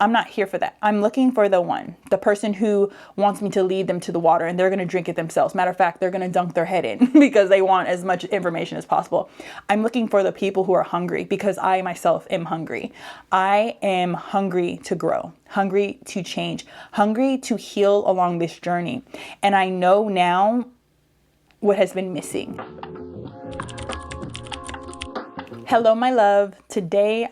I'm not here for that. I'm looking for the person who wants me to lead them to the water and they're going to drink it themselves. Matter of fact, they're going to dunk their head in because they want as much information as possible. I'm looking for the people who are hungry because I myself am hungry. I am hungry to grow, hungry to change, hungry to heal along this journey. And I know now what has been missing. Hello, my love. Today,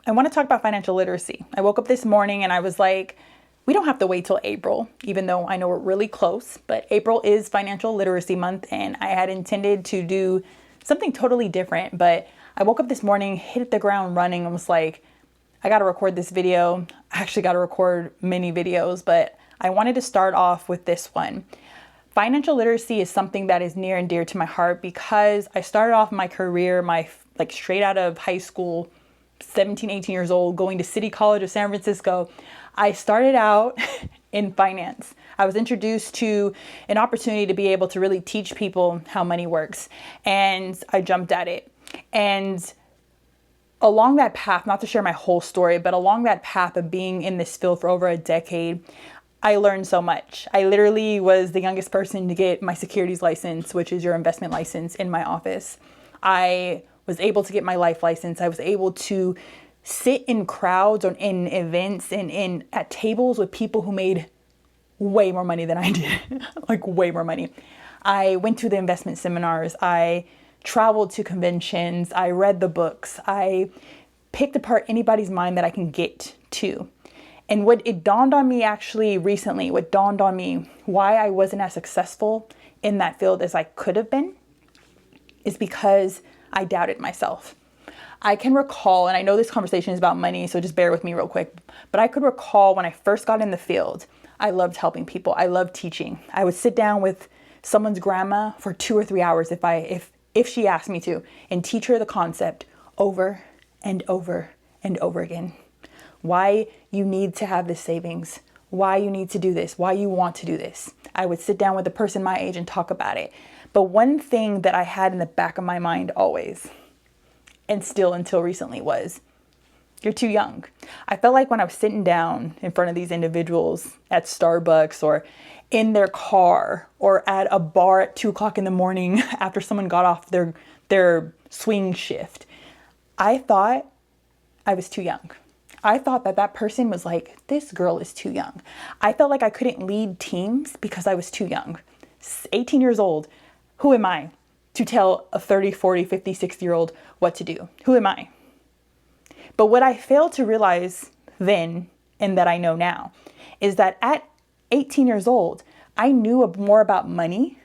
I want to talk about financial literacy. I woke up this morning and I was like, we don't have to wait till April, even though I know we're really close, but April is Financial Literacy Month and I had intended to do something totally different, but I woke up this morning, hit the ground running and was like, I got to record this video. I actually got to record many videos, but I wanted to start off with this one. Financial literacy is something that is near and dear to my heart because I started off my career, straight out of high school, 17, 18 years old, going to City College of San Francisco. I started out in finance. I was introduced to an opportunity to be able to really teach people how money works. And I jumped at it. And along that path, not to share my whole story, but along that path of being in this field for over a decade, I learned so much. I literally was the youngest person to get my securities license, which is your investment license, in my office. I was able to get my life license. I was able to sit in crowds or in events and at tables with people who made way more money than I did, like way more money. I went to the investment seminars. I traveled to conventions. I read the books. I picked apart anybody's mind that I can get to. And what it dawned on me actually recently, what dawned on me why I wasn't as successful in that field as I could have been is because I doubted myself. I can recall, and I know this conversation is about money, so just bear with me real quick, but I could recall when I first got in the field, I loved helping people. I loved teaching. I would sit down with someone's grandma for 2 or 3 hours if she asked me to, and teach her the concept over and over and over again. Why you need to have this savings, why you need to do this, why you want to do this. I would sit down with a person my age and talk about it. But one thing that I had in the back of my mind always, and still until recently, was you're too young. I felt like when I was sitting down in front of these individuals at Starbucks or in their car or at a bar at 2 o'clock in the morning after someone got off their swing shift, I thought I was too young. I thought that person was like, this girl is too young. I felt like I couldn't lead teams because I was too young. 18 years old. Who am I to tell a 30, 40, 50, 60-year-old what to do? Who am I? But what I failed to realize then, and that I know now, is that at 18 years old, I knew more about money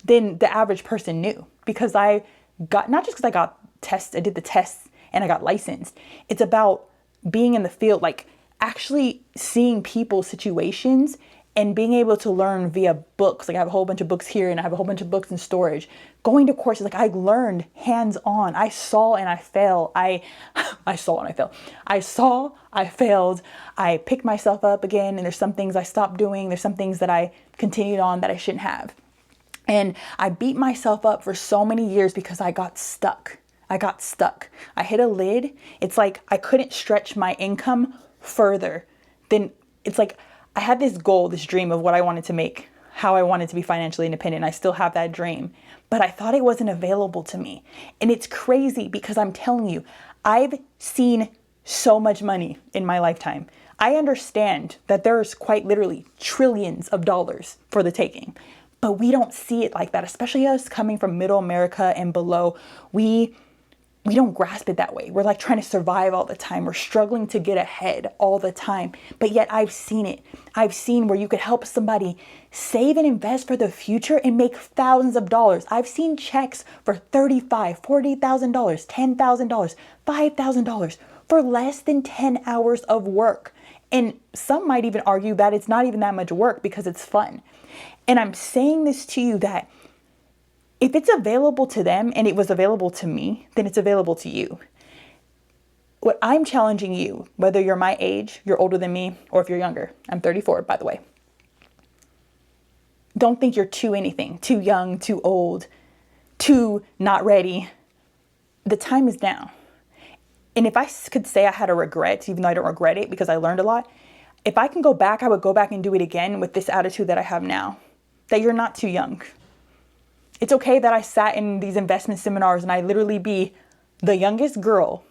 than the average person knew. Because I got, not just because I got tests, I did the tests and I got licensed. It's about being in the field, like actually seeing people's situations and being able to learn via books. Like I have a whole bunch of books here and I have a whole bunch of books in storage. Going to courses, like I learned hands-on. I saw and I failed. I saw and I failed. I saw, I failed. I picked myself up again, and there's some things I stopped doing. There's some things that I continued on that I shouldn't have. And I beat myself up for so many years because I got stuck. I hit a lid. It's like I couldn't stretch my income further than, it's like I had this goal, this dream of what I wanted to make, how I wanted to be financially independent. I still have that dream, but I thought it wasn't available to me. And it's crazy because I'm telling you, I've seen so much money in my lifetime. I understand that there's quite literally trillions of dollars for the taking, but we don't see it like that, especially us coming from middle America and below. We don't grasp it that way. We're like trying to survive all the time. We're struggling to get ahead all the time. But yet I've seen it. I've seen where you could help somebody save and invest for the future and make thousands of dollars. I've seen checks for $35,000, $40,000, $10,000, $5,000 for less than 10 hours of work. And some might even argue that it's not even that much work because it's fun. And I'm saying this to you that if it's available to them and it was available to me, then it's available to you. What I'm challenging you, whether you're my age, you're older than me, or if you're younger, I'm 34, by the way. Don't think you're too anything, too young, too old, too not ready. The time is now. And if I could say I had a regret, even though I don't regret it because I learned a lot, if I can go back, I would go back and do it again with this attitude that I have now, that you're not too young. It's okay that I sat in these investment seminars and I literally be the youngest girl,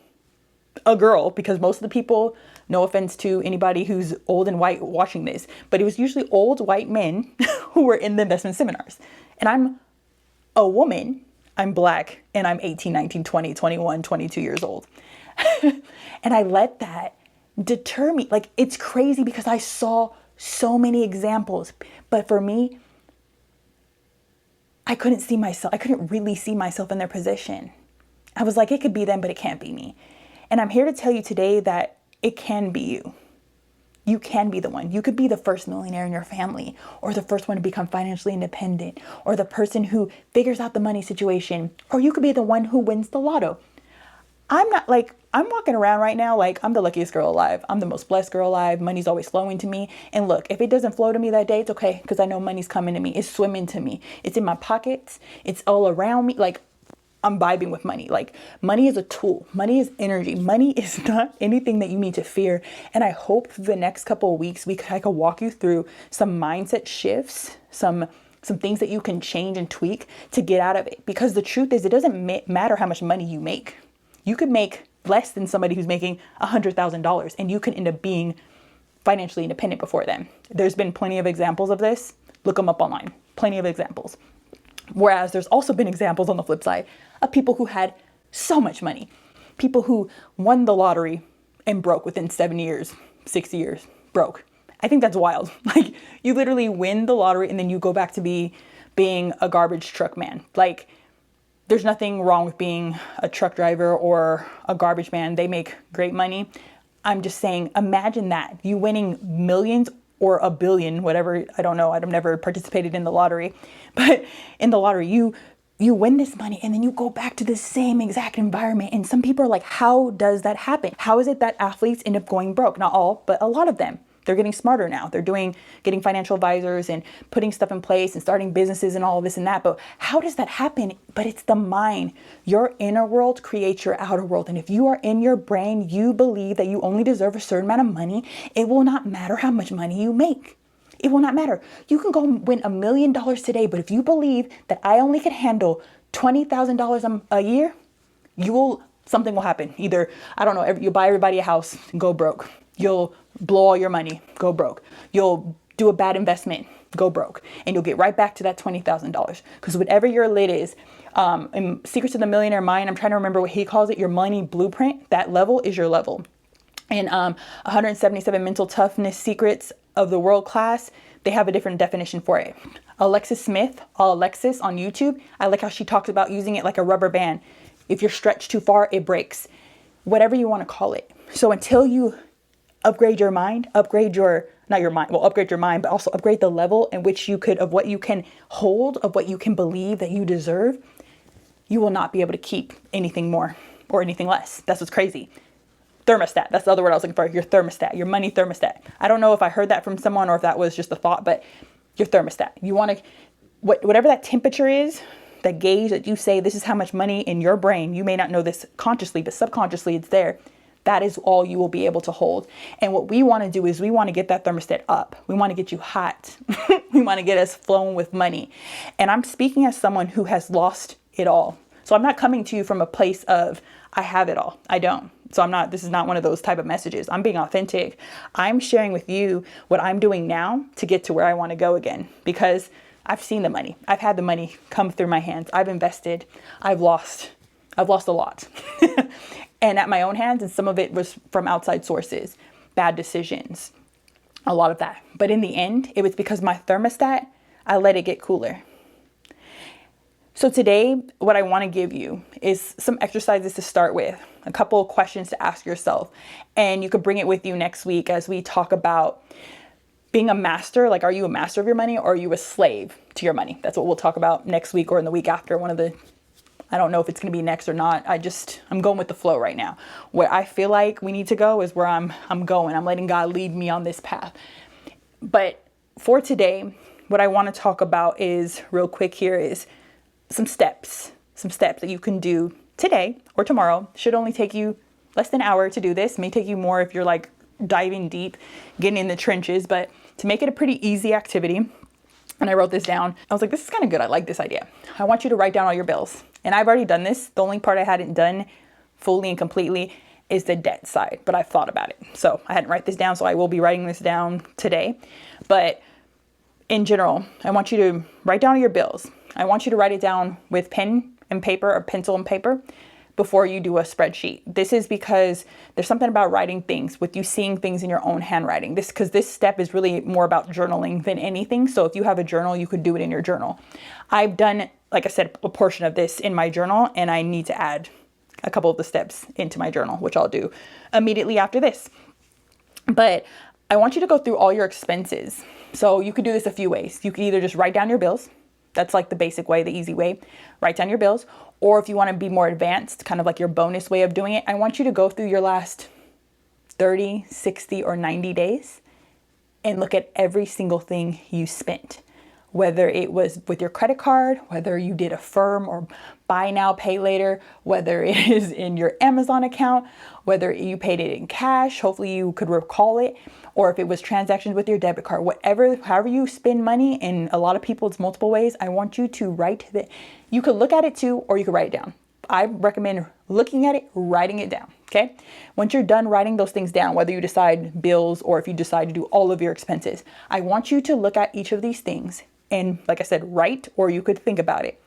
a girl, because most of the people, no offense to anybody who's old and white watching this, but it was usually old white men who were in the investment seminars. And I'm a woman, I'm Black, and I'm 18, 19, 20, 21, 22 years old. And I let that deter me. Like, it's crazy because I saw so many examples, but for me, I couldn't really see myself in their position. I was like, it could be them, but it can't be me. And I'm here to tell you today that it can be you. You can be the one. You could be the first millionaire in your family, or the first one to become financially independent, or the person who figures out the money situation, or you could be the one who wins the lotto. I'm walking around right now like I'm the luckiest girl alive. I'm the most blessed girl alive. Money's always flowing to me. And look, if it doesn't flow to me that day, it's okay, because I know money's coming to me. It's swimming to me. It's in my pockets. It's all around me. Like, I'm vibing with money. Like, money is a tool. Money is energy. Money is not anything that you need to fear. And I hope the next couple of weeks I could walk you through some mindset shifts, some things that you can change and tweak to get out of it. Because the truth is, it doesn't matter how much money you make. You could make less than somebody who's making $100,000, and you can end up being financially independent before them. There's been plenty of examples of this. Look them up online. Plenty of examples. Whereas there's also been examples on the flip side of people who had so much money. People who won the lottery and broke within 7 years, 6 years, broke. I think that's wild. Like, you literally win the lottery and then you go back to being a garbage truck man. Like, there's nothing wrong with being a truck driver or a garbage man. They make great money. I'm just saying, imagine that. You winning millions or a billion, whatever, I don't know. I've never participated in the lottery. But in the lottery, you win this money and then you go back to the same exact environment. And some people are like, how does that happen? How is it that athletes end up going broke? Not all, but a lot of them. They're getting smarter now. They're getting financial advisors and putting stuff in place and starting businesses and all of this and that. But how does that happen? But it's the mind. Your inner world creates your outer world. And if you are in your brain, you believe that you only deserve a certain amount of money, it will not matter how much money you make. It will not matter. You can go win $1 million today, but if you believe that I only can handle $20,000 a year, something will happen. Either, I don't know, you'll buy everybody a house and go broke. You'll blow all your money, go broke. You'll do a bad investment, go broke. And you'll get right back to that $20,000. Because whatever your lid is, in Secrets of the Millionaire Mind, I'm trying to remember what he calls it, your money blueprint, that level is your level. And 177 Mental Toughness Secrets of the World Class, they have a different definition for it. Alexis Smith, Alexis on YouTube, I like how she talks about using it like a rubber band. If you're stretched too far, it breaks. Whatever you want to call it. So until you upgrade your mind, upgrade your mind, but also upgrade the level in which of what you can hold, of what you can believe that you deserve, you will not be able to keep anything more or anything less. That's what's crazy. Thermostat. That's the other word I was looking for. Your thermostat, your money thermostat. I don't know if I heard that from someone or if that was just a thought, but your thermostat. You want to, whatever that temperature is, that gauge that you say, this is how much money in your brain, you may not know this consciously, but subconsciously it's there. That is all you will be able to hold. And what we want to do is we want to get that thermostat up. We want to get you hot. We want to get us flowing with money. And I'm speaking as someone who has lost it all. So I'm not coming to you from a place of, I have it all. I don't. So this is not one of those type of messages. I'm being authentic. I'm sharing with you what I'm doing now to get to where I want to go again, because I've seen the money. I've had the money come through my hands. I've invested. I've lost a lot. And at my own hands, and some of it was from outside sources, bad decisions, a lot of that. But in the end, it was because my thermostat, I let it get cooler. So today, what I want to give you is some exercises to start with, a couple of questions to ask yourself, and you could bring it with you next week as we talk about being a master. Like, are you a master of your money or are you a slave to your money? That's what we'll talk about next week or in the week after. I don't know if it's going to be next or not. I'm going with the flow right now. Where I feel like we need to go is where I'm going. I'm letting God lead me on this path. But for today, what I want to talk about is real quick here is some steps that you can do today or tomorrow. Should only take you less than an hour to do this. It may take you more if you're like diving deep, getting in the trenches, but to make it a pretty easy activity. And I wrote this down. I was like, this is kind of good. I like this idea. I want you to write down all your bills. And I've already done this. The only part I hadn't done fully and completely is the debt side, but I've thought about it. So I hadn't write this down, so I will be writing this down today. But in general, I want you to write down your bills. I want you to write it down with pen and paper or pencil and paper before you do a spreadsheet. This is because there's something about writing things with you seeing things in your own handwriting. Because this step is really more about journaling than anything. So if you have a journal, you could do it in your journal. I've done, like I said, a portion of this in my journal, and I need to add a couple of the steps into my journal, which I'll do immediately after this. But I want you to go through all your expenses. So you could do this a few ways. You could either just write down your bills. That's like the basic way, the easy way. Write down your bills. Or if you want to be more advanced, kind of like your bonus way of doing it, I want you to go through your last 30, 60, or 90 days and look at every single thing you spent. Whether it was with your credit card, whether you did Affirm or buy now, pay later, whether it is in your Amazon account, whether you paid it in cash, hopefully you could recall it, or if it was transactions with your debit card, whatever, however you spend money, and a lot of people, it's multiple ways. I want you to write that. You could look at it too, or you could write it down. I recommend looking at it, writing it down. Okay. Once you're done writing those things down, whether you decide bills or if you decide to do all of your expenses, I want you to look at each of these things and, like I said, write, or you could think about it.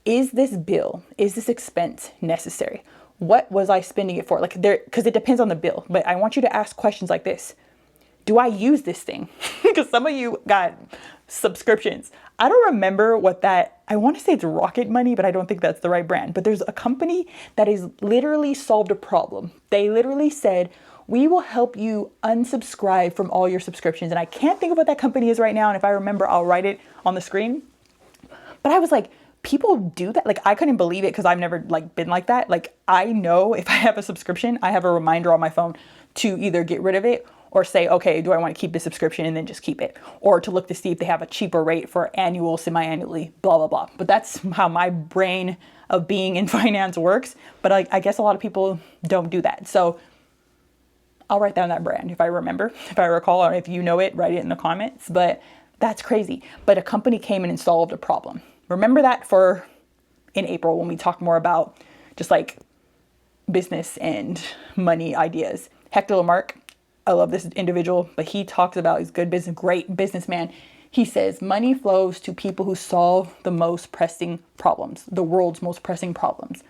Is this bill, is this expense necessary? What was I spending it for? Like because it depends on the bill, but I want you to ask questions like this. Do I use this thing? Because some of you got subscriptions. I don't remember I want to say it's Rocket Money, but I don't think that's the right brand. But there's a company that has literally solved a problem. They literally said, we will help you unsubscribe from all your subscriptions. And I can't think of what that company is right now. And if I remember, I'll write it on the screen. But I was like, people do that? Like, I couldn't believe it because I've never been like that. Like, I know if I have a subscription, I have a reminder on my phone to either get rid of it or say, okay, do I want to keep the subscription and then just keep it? Or to look to see if they have a cheaper rate for annual, semi-annually, blah, blah, blah. But that's how my brain of being in finance works. But I guess a lot of people don't do that. So I'll write down that brand if I remember, if I recall, or if you know it, write it in the comments. But that's crazy. But a company came in and solved a problem. Remember that for in April when we talk more about just like business and money ideas. Hector Lamarck, I love this individual, but he talks about his good business, great businessman. He says money flows to people who solve the most pressing problems, the world's most pressing problems.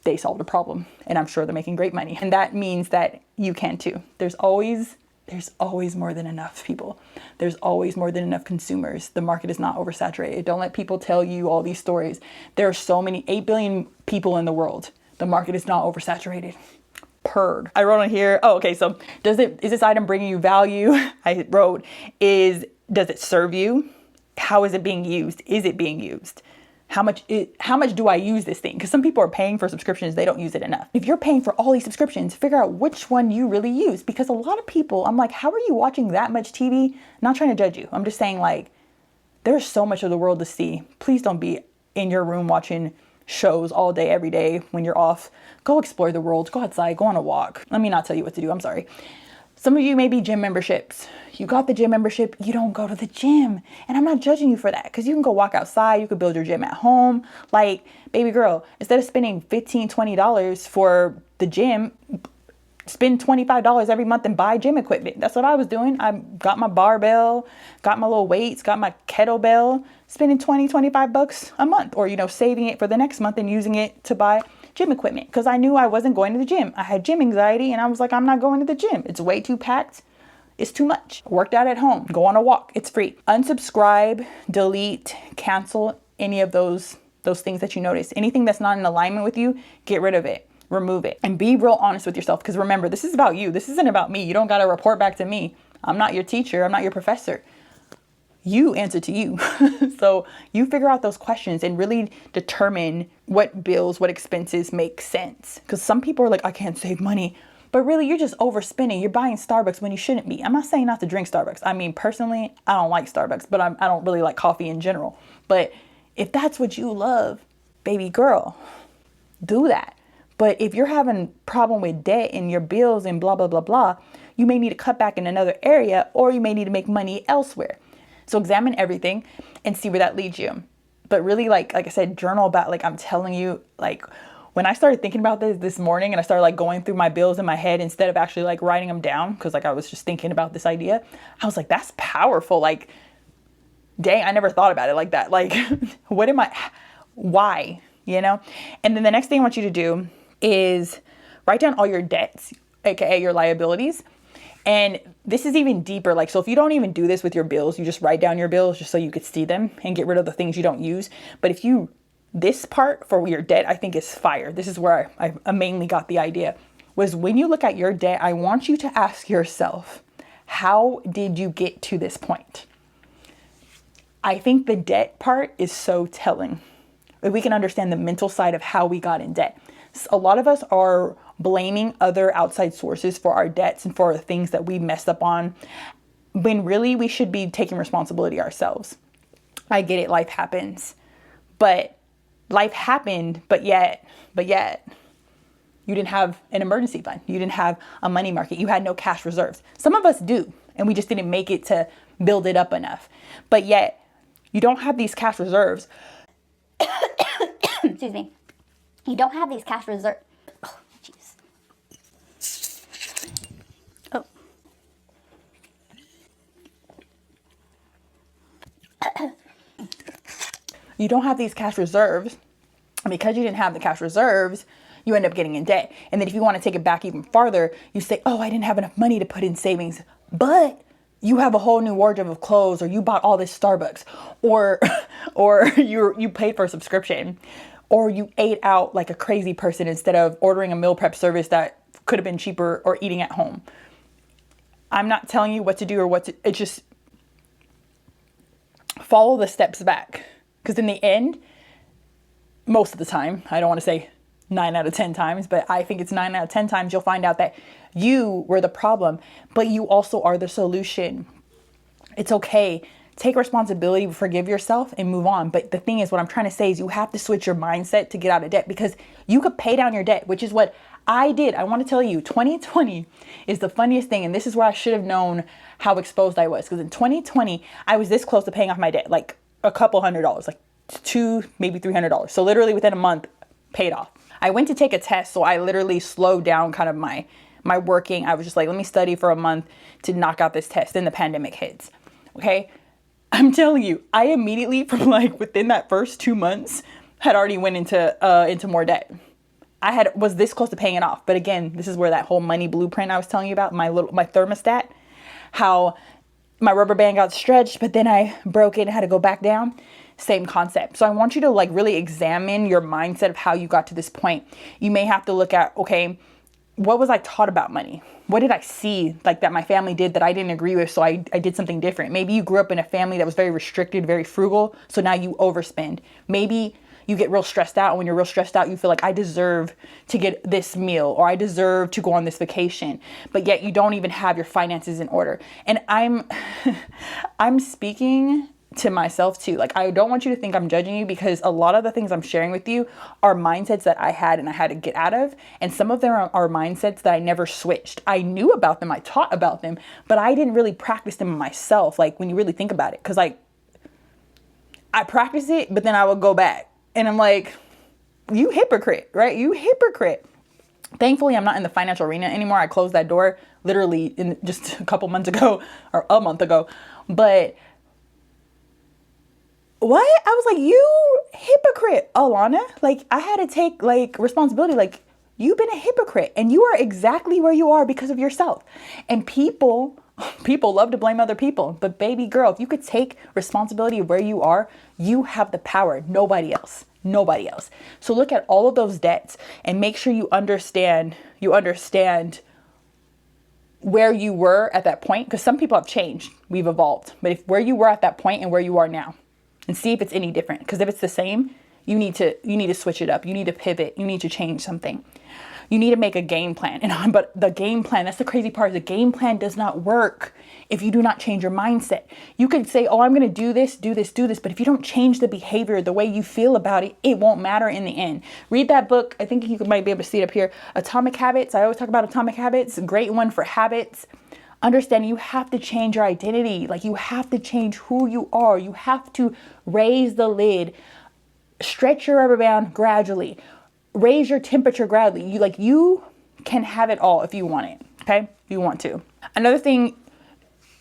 They solved a problem, and I'm sure they're making great money. And that means that you can too. There's always more than enough people. There's always more than enough consumers. The market is not oversaturated. Don't let people tell you all these stories. There are so many, 8 billion people in the world. The market is not oversaturated. Purred. I wrote on here, okay, so is this item bringing you value? I wrote, does it serve you? How is it being used? Is it being used? How much do I use this thing? Because some people are paying for subscriptions, they don't use it enough. If you're paying for all these subscriptions, figure out which one you really use. Because a lot of people, I'm like, how are you watching that much TV? Not trying to judge you. I'm just saying, like, there's so much of the world to see. Please don't be in your room watching shows all day, every day when you're off. Go explore the world, go outside, go on a walk. Let me not tell you what to do, I'm sorry. Some of you may be gym memberships. You got the gym membership, you don't go to the gym. And I'm not judging you for that because you can go walk outside, you could build your gym at home. Like, baby girl, instead of spending $15, $20 for the gym, spend $25 every month and buy gym equipment. That's what I was doing. I got my barbell, got my little weights, got my kettlebell, spending $20-25 a month, or, saving it for the next month and using it to buy gym equipment because I knew I wasn't going to the gym. I had gym anxiety and I was like, I'm not going to the gym. It's way too packed. It's too much. Worked out at home. Go on a walk. It's free. Unsubscribe, delete, cancel any of those things that you notice. Anything that's not in alignment with you, get rid of it. Remove it. And be real honest with yourself because remember, this is about you. This isn't about me. You don't got to report back to me. I'm not your teacher. I'm not your professor. You answer to you. So you figure out those questions and really determine what bills, what expenses make sense. Because some people are like, I can't save money. But really, you're just overspending. You're buying Starbucks when you shouldn't be. I'm not saying not to drink Starbucks. I mean, personally, I don't like Starbucks, but I don't really like coffee in general. But if that's what you love, baby girl, do that. But if you're having problem with debt and your bills and blah, blah, blah, blah, you may need to cut back in another area, or you may need to make money elsewhere. So examine everything and see where that leads you. But really, like I said, journal about, like, I'm telling you, like, when I started thinking about this morning and I started like going through my bills in my head instead of actually like writing them down, because like I was just thinking about this idea, I was like, that's powerful. Like, dang, I never thought about it like that. Like, why, you know? And then the next thing I want you to do is write down all your debts, aka your liabilities. And this is even deeper. Like, so if you don't even do this with your bills, you just write down your bills just so you could see them and get rid of the things you don't use. But if you, this part for your debt, I think is fire. This is where I mainly got the idea, was when you look at your debt, I want you to ask yourself, how did you get to this point? I think the debt part is so telling. If we can understand the mental side of how we got in debt. A lot of us are blaming other outside sources for our debts and for the things that we messed up on, when really we should be taking responsibility ourselves. I get it, life happens, but life happened, but yet, you didn't have an emergency fund. You didn't have a money market. You had no cash reserves. Some of us do, and we just didn't make it to build it up enough. But yet, you don't have these cash reserves. Excuse me. You don't have these cash reserves. Oh, jeez. Oh. You don't have these cash reserves. And because you didn't have the cash reserves, you end up getting in debt. And then if you want to take it back even farther, you say, oh, I didn't have enough money to put in savings. But you have a whole new wardrobe of clothes, or you bought all this Starbucks, or you paid for a subscription, or you ate out like a crazy person instead of ordering a meal prep service that could have been cheaper, or eating at home. I'm not telling you what to do or it's just follow the steps back. Because in the end, most of the time, I don't want to say 9 out of 10 times, but I think it's 9 out of 10 times you'll find out that you were the problem, but you also are the solution. It's okay. Take responsibility, forgive yourself, and move on. But the thing is, what I'm trying to say is you have to switch your mindset to get out of debt, because you could pay down your debt, which is what I did. I want to tell you, 2020 is the funniest thing. And this is where I should have known how exposed I was. Because in 2020, I was this close to paying off my debt, like a couple $100, like $200, maybe $300. So literally within a month, paid off. I went to take a test. So I literally slowed down kind of my working. I was just like, let me study for a month to knock out this test. Then the pandemic hits. Okay. I'm telling you, I immediately, from like within that first 2 months, had already went into more debt. Was this close to paying it off. But again, this is where that whole money blueprint I was telling you about, my thermostat, how my rubber band got stretched, but then I broke it and had to go back down. Same concept. So I want you to like really examine your mindset of how you got to this point. You may have to look at, okay, what was I taught about money? What did I see like that my family did that I didn't agree with? So I did something different. Maybe you grew up in a family that was very restricted, very frugal. So now you overspend. Maybe you get real stressed out. And when you're real stressed out, you feel like I deserve to get this meal, or I deserve to go on this vacation, but yet you don't even have your finances in order. And I'm speaking to myself too. Like, I don't want you to think I'm judging you, because a lot of the things I'm sharing with you are mindsets that I had and I had to get out of. And some of them are mindsets that I never switched. I knew about them. I taught about them, but I didn't really practice them myself. Like, when you really think about it, because like I practice it, but then I would go back and I'm like, you hypocrite, right? You hypocrite. Thankfully, I'm not in the financial arena anymore. I closed that door literally in just a couple months ago, or a month ago. But what? I was like, you hypocrite, Lana. Like, I had to take like responsibility. Like, you've been a hypocrite, and you are exactly where you are because of yourself. And people love to blame other people. But baby girl, if you could take responsibility of where you are, you have the power. Nobody else. So look at all of those debts and make sure you understand where you were at that point. Because some people have changed. We've evolved. But if where you were at that point and where you are now, and see if it's any different. Because if it's the same, you need to switch it up. You need to pivot. You need to change something. You need to make a game plan. But the game plan, that's the crazy part, the game plan does not work if you do not change your mindset. You could say, oh, I'm going to do this, do this, do this. But if you don't change the behavior, the way you feel about it, it won't matter in the end. Read that book. I think you might be able to see it up here. Atomic Habits. I always talk about Atomic Habits. A great one for habits. Understand you have to change your identity. Like, you have to change who you are. You have to raise the lid, stretch your rubber band gradually, raise your temperature gradually. You can have it all if you want it. Okay. If you want to. Another thing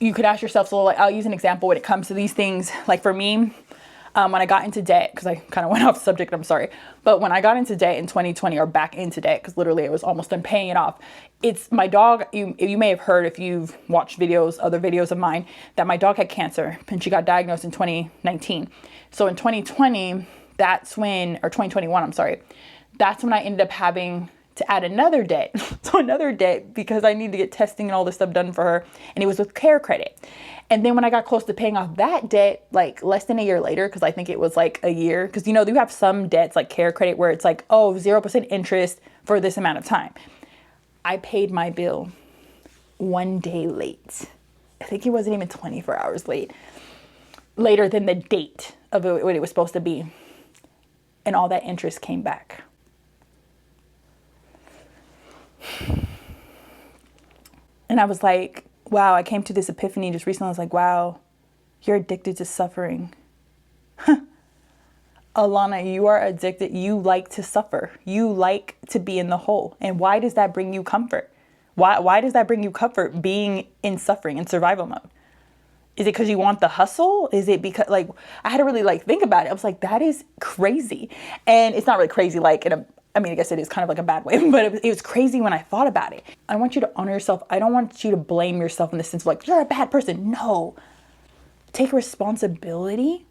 you could ask yourself, so like, I'll use an example when it comes to these things. Like for me, when I got into debt, because I kind of went off subject, I'm sorry. But when I got into debt in 2020, or back into debt, because literally I was almost done paying it off. It's my dog. You may have heard, if you've watched other videos of mine, that my dog had cancer and she got diagnosed in 2019. So in 2020, or 2021, I'm sorry. That's when I ended up having to add another debt. So another debt, because I needed to get testing and all this stuff done for her. And it was with Care Credit. And then when I got close to paying off that debt, like less than a year later, because I think it was like a year, because you have some debts like Care Credit where it's like, oh, 0% interest for this amount of time. I paid my bill one day late. I think it wasn't even 24 hours later than the date of what it was supposed to be. And all that interest came back. And I was like, wow, I came to this epiphany just recently. I was like, wow, you're addicted to suffering. Lana, you are addicted. You like to suffer. You like to be in the hole. And why does that bring you comfort? Why does that bring you comfort, being in suffering, in survival mode? Is it because you want the hustle? Is it because, like, I had to really think about it. I was like, that is crazy. And it's not really crazy I guess it is kind of like a bad way, but it was crazy when I thought about it. I want you to honor yourself. I don't want you to blame yourself in the sense of like, you're a bad person. No. Take responsibility,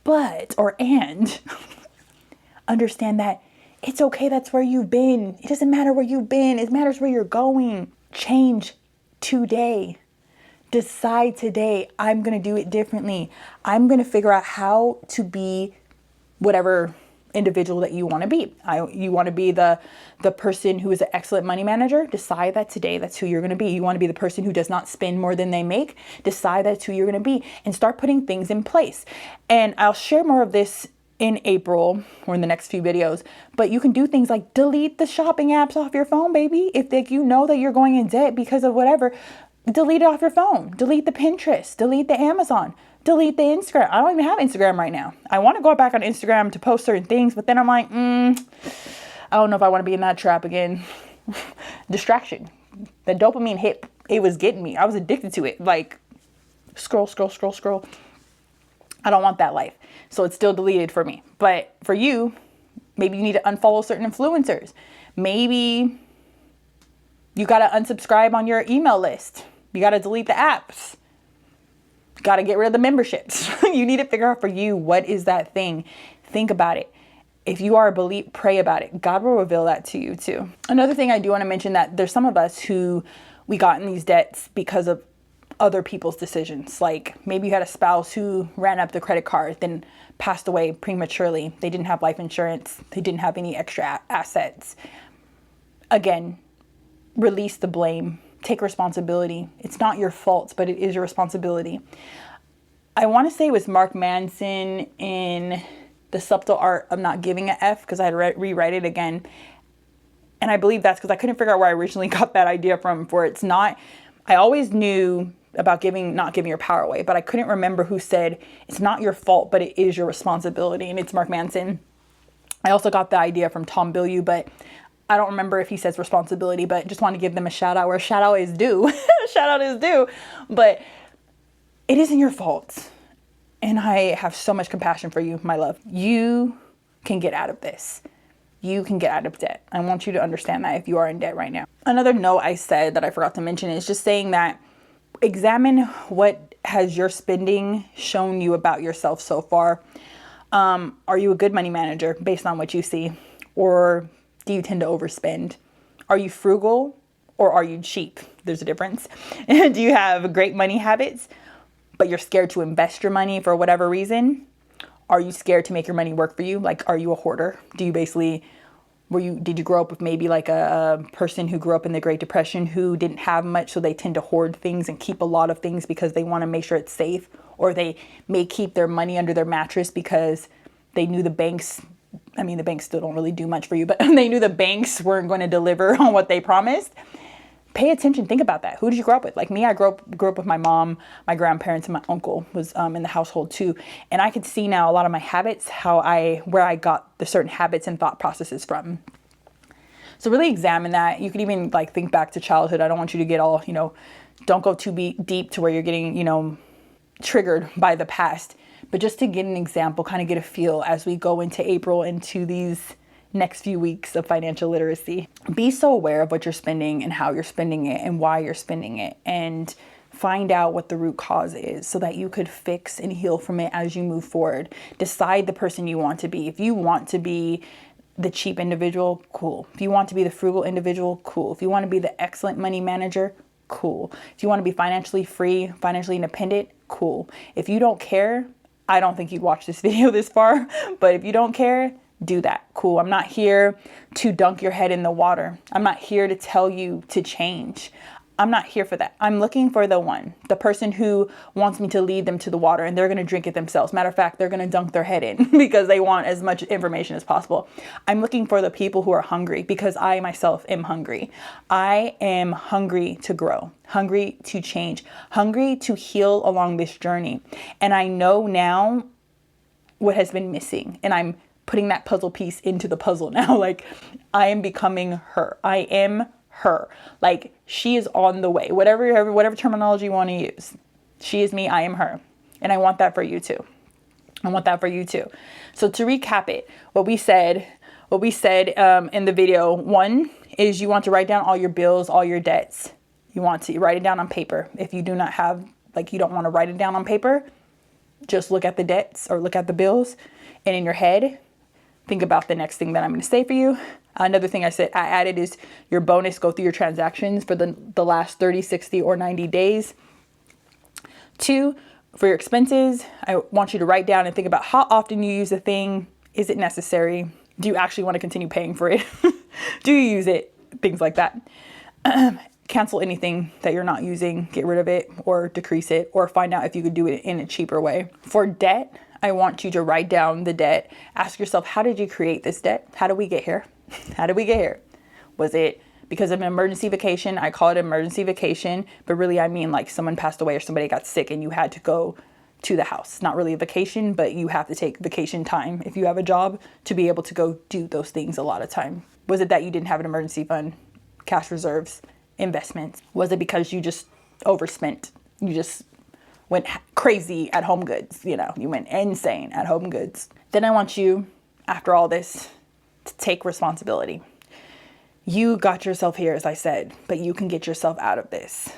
and understand that it's okay. That's where you've been. It doesn't matter where you've been. It matters where you're going. Change today. Decide today, I'm going to do it differently. I'm going to figure out how to be whatever individual that you want to be. You want to be the person who is an excellent money manager. Decide that today that's who you're going to be. You want to be the person who does not spend more than they make. Decide that's who you're going to be, and start putting things in place. And I'll share more of this in April or in the next few videos, but you can do things like delete the shopping apps off your phone, baby. If you know that you're going in debt because of whatever, delete it off your phone. Delete the Pinterest, delete the Amazon, delete the Instagram. I don't even have Instagram right now. I want to go back on Instagram to post certain things, but then I'm like, I don't know if I want to be in that trap again. Distraction. The dopamine hit, it was getting me. I was addicted to it. Like, scroll. I don't want that life. So it's still deleted for me. But for you, maybe you need to unfollow certain influencers. Maybe you got to unsubscribe on your email list. You got to delete the apps. Got to get rid of the memberships. You need to figure out for you, what is that thing? Think about it. If you are a believer, pray about it. God will reveal that to you too. Another thing I do want to mention, that there's some of us who we got in these debts because of other people's decisions. Like maybe you had a spouse who ran up the credit card, then passed away prematurely. They didn't have life insurance. They didn't have any extra assets. Again, release the blame. Take responsibility. It's not your fault, but it is your responsibility. I want to say it was Mark Manson in The Subtle Art of Not Giving a F, because I had to rewrite it again. And I believe that's because I couldn't figure out where I originally got that idea from. For it's not, I always knew about not giving your power away, but I couldn't remember who said it's not your fault, but it is your responsibility. And it's Mark Manson. I also got the idea from Tom Bilyeu, but I don't remember if he says responsibility, but just want to give them a shout out where shout out is due. Shout out is due. But it isn't your fault. And I have so much compassion for you, my love. You can get out of this. You can get out of debt. I want you to understand that if you are in debt right now. Another note I said that I forgot to mention is just saying that examine what has your spending shown you about yourself so far. Are you a good money manager based on what you see? Or do you tend to overspend? Are you frugal or are you cheap? There's a difference. Do you have great money habits, but you're scared to invest your money for whatever reason? Are you scared to make your money work for you? Like, are you a hoarder? Do you basically Did you grow up with maybe like a person who grew up in the Great Depression who didn't have much, so they tend to hoard things and keep a lot of things because they want to make sure it's safe, or they may keep their money under their mattress because they knew the banks, I mean, the banks still don't really do much for you, but they knew the banks weren't going to deliver on what they promised. Pay attention. Think about that. Who did you grow up with? Like me, I grew up with my mom, my grandparents, and my uncle was in the household too. And I could see now a lot of my habits, where I got the certain habits and thought processes from. So really examine that. You could even like think back to childhood. I don't want you to get all, don't go too deep to where you're getting, triggered by the past. But just to get an example, kind of get a feel as we go into April, into these next few weeks of financial literacy. Be so aware of what you're spending and how you're spending it and why you're spending it, and find out what the root cause is so that you could fix and heal from it as you move forward. Decide the person you want to be. If you want to be the cheap individual, cool. If you want to be the frugal individual, cool. If you want to be the excellent money manager, cool. If you want to be financially free, financially independent, cool. If you don't care, I don't think you'd watch this video this far, but if you don't care, do that. Cool. I'm not here to dunk your head in the water. I'm not here to tell you to change. I'm not here for that. I'm looking for the person who wants me to lead them to the water and they're going to drink it themselves. Matter of fact, they're going to dunk their head in because they want as much information as possible. I'm looking for the people who are hungry because I myself am hungry. I am hungry to grow, hungry to change, hungry to heal along this journey. And I know now what has been missing, and I'm putting that puzzle piece into the puzzle now. Like, I am becoming her. I am her. Like, she is on the way. Whatever terminology you want to use. She is me. I am her. And I want that for you too. I want that for you too. So to recap it, what we said in the video, one is you want to write down all your bills, all your debts. You want to write it down on paper. If you do not have, you don't want to write it down on paper, just look at the debts or look at the bills, and in your head, think about the next thing that I'm going to say for you. Another thing I added is your bonus, go through your transactions for the last 30, 60, or 90 days. 2, for your expenses, I want you to write down and think about how often you use a thing. Is it necessary? Do you actually want to continue paying for it? Do you use it? Things like that. Cancel anything that you're not using, get rid of it or decrease it, or find out if you could do it in a cheaper way. For debt, I want you to write down the debt. Ask yourself, how did you create this debt? How did we get here? How did we get here? Was it because of an emergency vacation? I call it emergency vacation, but really I mean like someone passed away or somebody got sick and you had to go to the house. Not really a vacation, but you have to take vacation time if you have a job to be able to go do those things a lot of time. Was it that you didn't have an emergency fund, cash reserves, investments? Was it because you just overspent? You just went crazy at Home Goods, you went insane at Home Goods. Then I want you, after all this, to take responsibility. You got yourself here, as I said, but you can get yourself out of this.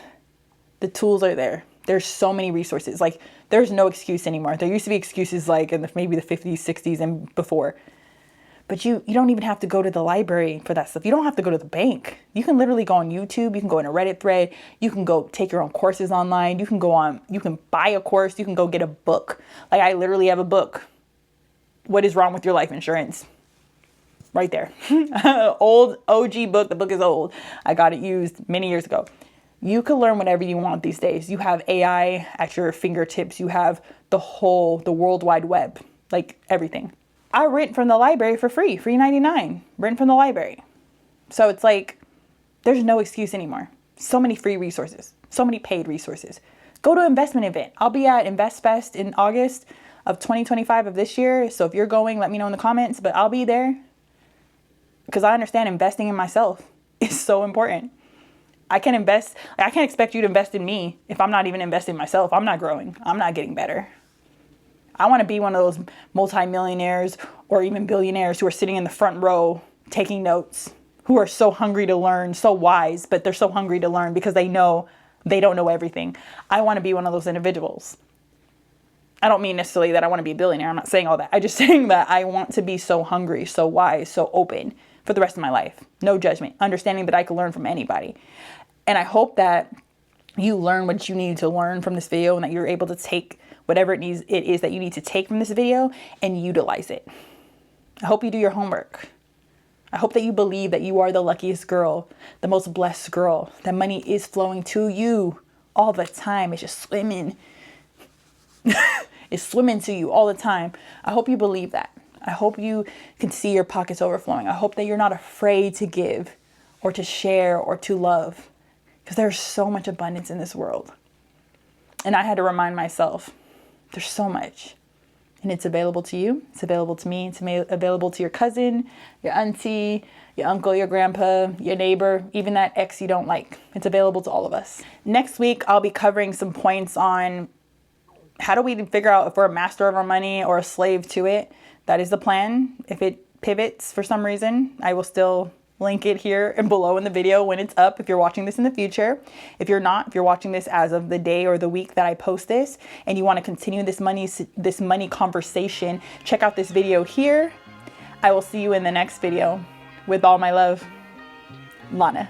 The tools are there. There's so many resources. There's no excuse anymore. There used to be excuses in maybe the 50s, 60s, and before. But you don't even have to go to the library for that stuff. You don't have to go to the bank. You can literally go on YouTube. You can go in a Reddit thread. You can go take your own courses online. You can buy a course. You can go get a book. I literally have a book. What is wrong with your life insurance? Right there. Old OG book. The book is old. I got it used many years ago. You can learn whatever you want these days. You have AI at your fingertips. You have the World Wide Web, everything. I rent from the library for free, $3.99. Rent from the library. So it's there's no excuse anymore. So many free resources, so many paid resources. Go to an investment event. I'll be at InvestFest in August of 2025 of this year. So if you're going, let me know in the comments, but I'll be there because I understand investing in myself is so important. I can't expect you to invest in me if I'm not even investing in myself. I'm not growing. I'm not getting better. I want to be one of those multimillionaires or even billionaires who are sitting in the front row taking notes, who are so hungry to learn, so wise, but they're so hungry to learn because they know they don't know everything. I want to be one of those individuals. I don't mean necessarily that I want to be a billionaire. I'm not saying all that. I'm just saying that I want to be so hungry, so wise, so open for the rest of my life. No judgment, understanding that I can learn from anybody. And I hope that you learn what you need to learn from this video and that you're able to take whatever it is that you need to take from this video and utilize it. I hope you do your homework. I hope that you believe that you are the luckiest girl, the most blessed girl, that money is flowing to you all the time. It's just swimming. It's swimming to you all the time. I hope you believe that. I hope you can see your pockets overflowing. I hope that you're not afraid to give or to share or to love, because there's so much abundance in this world. And I had to remind myself, there's so much. And it's available to you. It's available to me. It's available to your cousin, your auntie, your uncle, your grandpa, your neighbor, even that ex you don't like. It's available to all of us. Next week, I'll be covering some points on how do we figure out if we're a master of our money or a slave to it. That is the plan. If it pivots for some reason, I will still link it here and below in the video when it's up if you're watching this in the future. If you're not, if you're watching this as of the day or the week that I post this and you want to continue this money conversation, check out this video here. I will see you in the next video. With all my love, Lana.